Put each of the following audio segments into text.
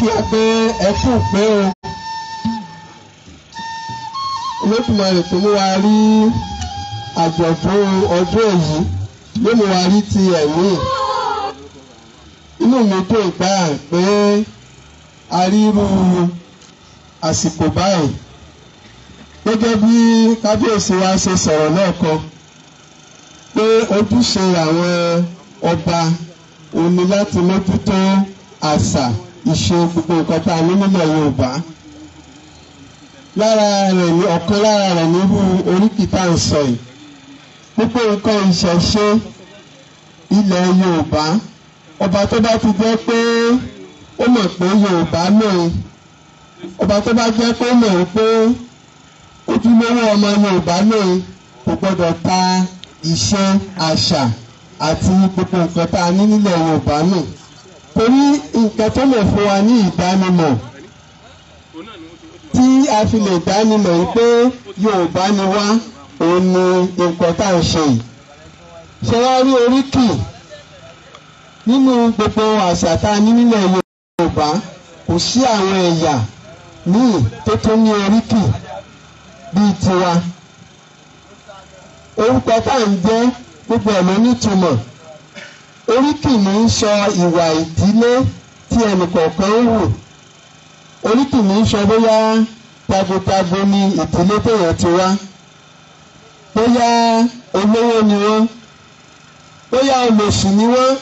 kí a pé ẹkú pé o Olódùmarè tó mú wa rí àjọ̀dún ọdún èyí ló mú wa rí ti ẹ̀mí. Inú mi dùn gbà pé a rí irú àsìkò báyìí gẹ́gẹ́ bí kábíyèsí wa ṣe sọ̀rọ̀ lẹ́ẹ̀kan pé ojúṣe àwọn ọba òun ni láti mójútó àṣà ìṣe gbogbo nǹkan tá a ní nílẹ̀ Yorùbá. Lára rẹ̀ ní ọ̀kan lára rẹ̀ nírú oríkì tá à ń sọ yìí. Gbogbo nǹkan ìṣẹ̀ṣe ilẹ̀ Yorùbá ọba tó bá ti jẹ́ pé ó mọ̀ pé Yorùbá lòun, ọba tó bá jẹ́ pé ó mọ̀ pé ojúlówó ọmọ Yorùbá lòun kò gbọ́dọ̀ ta ìṣe àṣà àti gbogbo nǹkan tá a ní nílẹ̀ Yorùbá nù. Torí nǹkan tó lè fún wa ní ìdánimọ̀ tí a fi lè dánimọ̀ yìí pé Yorùbá ni wá òun ni nǹkan tá à ń ṣe yìí. Ṣé wá rí oríkì nínú gbogbo àṣà tá a ní nílẹ̀ Yorùbá kò sí àwọn ẹ̀yà míì tó ní oríkì bíi tiwa. Orúkọ tá à ń jẹ́ gbogbo ẹ̀ ló nítumọ̀. Oríkì ní í sọ ìwà ìdílé tí ẹnìkọ̀ọ̀kan ń wù. Oríkì ní í sọ bóyá tagotabo ni ìdílé téèyàn ti wá, bóyá olówó ni wọ́n, bóyá olòṣì ni wọ́n.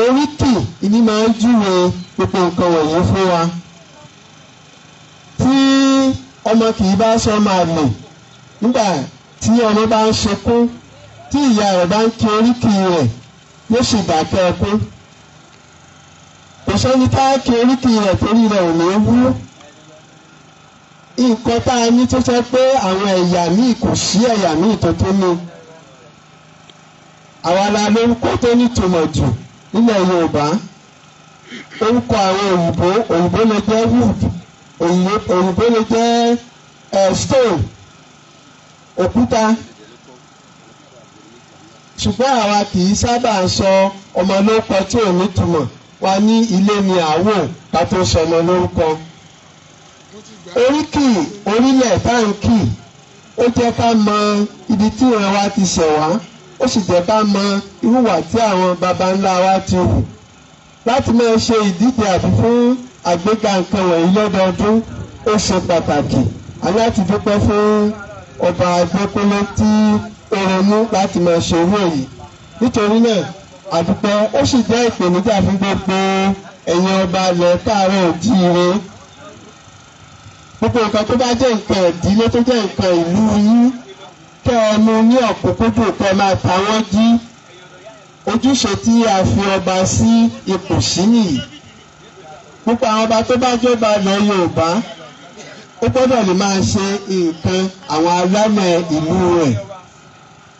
Oríkì ìní máa ń júwe gbogbo nǹkan wọ̀nyí fún wa. Tí ọmọ kì í bá sọ máa lò nígbà tí ọmọ bá ń ṣekún, tí ìyá rẹ̀ bá ń kí oríkì rẹ̀ yóò sì dákẹ́ ẹkún. Kò sẹ́ni tá a kí oríkì rẹ̀ torí rẹ̀ ò ní wú. Nǹkan tá a ní tó jẹ́ pé àwọn ẹ̀yà míì kò sí ẹ̀yà míì tó ní. Àwa la lórúkọ tó nítumọ̀ jù nílẹ̀ Yorùbá. Orúkọ àwọn òyìnbó lè jẹ́ wood, òyìnbó lè jẹ́ stone, òkúta. Ṣùgbọ́n àwa kì í sábà sọ ọmọ lórúkọ tí ò nítumọ̀. Wa ní ilé ni àwò ká tó sọ ọmọ lórúkọ. Oríkì orílẹ̀ táǹkì ó jẹ́ ká mọ ibi tí ìran wa ti ṣẹ̀ wá, ó sì jẹ́ ká mọ irúwà tí àwọn baba ńlá wa ti hù. Láti máa ṣe ìdíje àti fún àgbéga nǹkan wọ̀nyí lọ́dọọdún ó ṣe pàtàkì. A ní láti dúpẹ́ fún ọba Adékúnlé tí ó ronú láti máa ṣe irú èyí. Nítorí náà àdúpẹ́ ó sì jẹ́ ìpèníjà fún gbogbo ẹ̀yin ọba ilẹ̀ Káàárọ̀ Oòjíire. Gbogbo nǹkan tó bá jẹ́ nǹkan ìdílé tó jẹ́ nǹkan ìlú yín kẹ́ ẹ mú ní ọ̀kúnkúndùn kẹ́ máa ta wọ́n jí. Ojúṣe tí a fi ọba sí ipò sí nìyí. Gbogbo àwọn ọba tó bá jọba ilẹ̀ Yorùbá ó gbọ́dọ̀ lè máa ṣe nǹkan àwọn alálẹ̀ ìlú rẹ̀.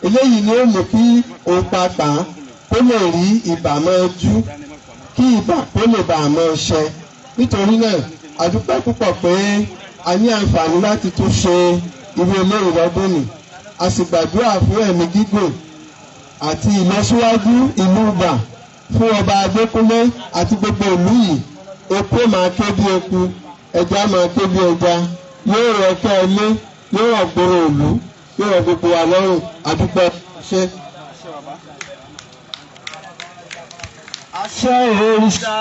Eléyìí ni ó mú kí òun pàpà kó lè rí ìbámọ́ ojú, kí ìbà kó lè bá àmọ́ ṣẹ. Nítorí náà a dúpẹ́ púpọ̀ pé a ní àǹfààní láti tún ṣe irú eléyìí lọ́dún nì. A sì gbàdúrà fún ẹ̀mí gígùn àti ìlọsíwájú ìlú Ìbà fún ọba Adékúnlé àti gbogbo ìlú yìí. Epo máa ké bí eku, ẹja máa ké bí ẹja, yóò rọ ẹkẹ ilé, yóò rọ gbòòrò ìlú, yóò rọ gbogbo wa lọ́rùn. A dúpẹ́ ṣe. Aṣọ òrìṣà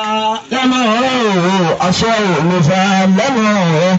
lẹ́nu ọ̀rọ̀, aṣọ òrìṣà lẹ́nu ọ̀rọ̀.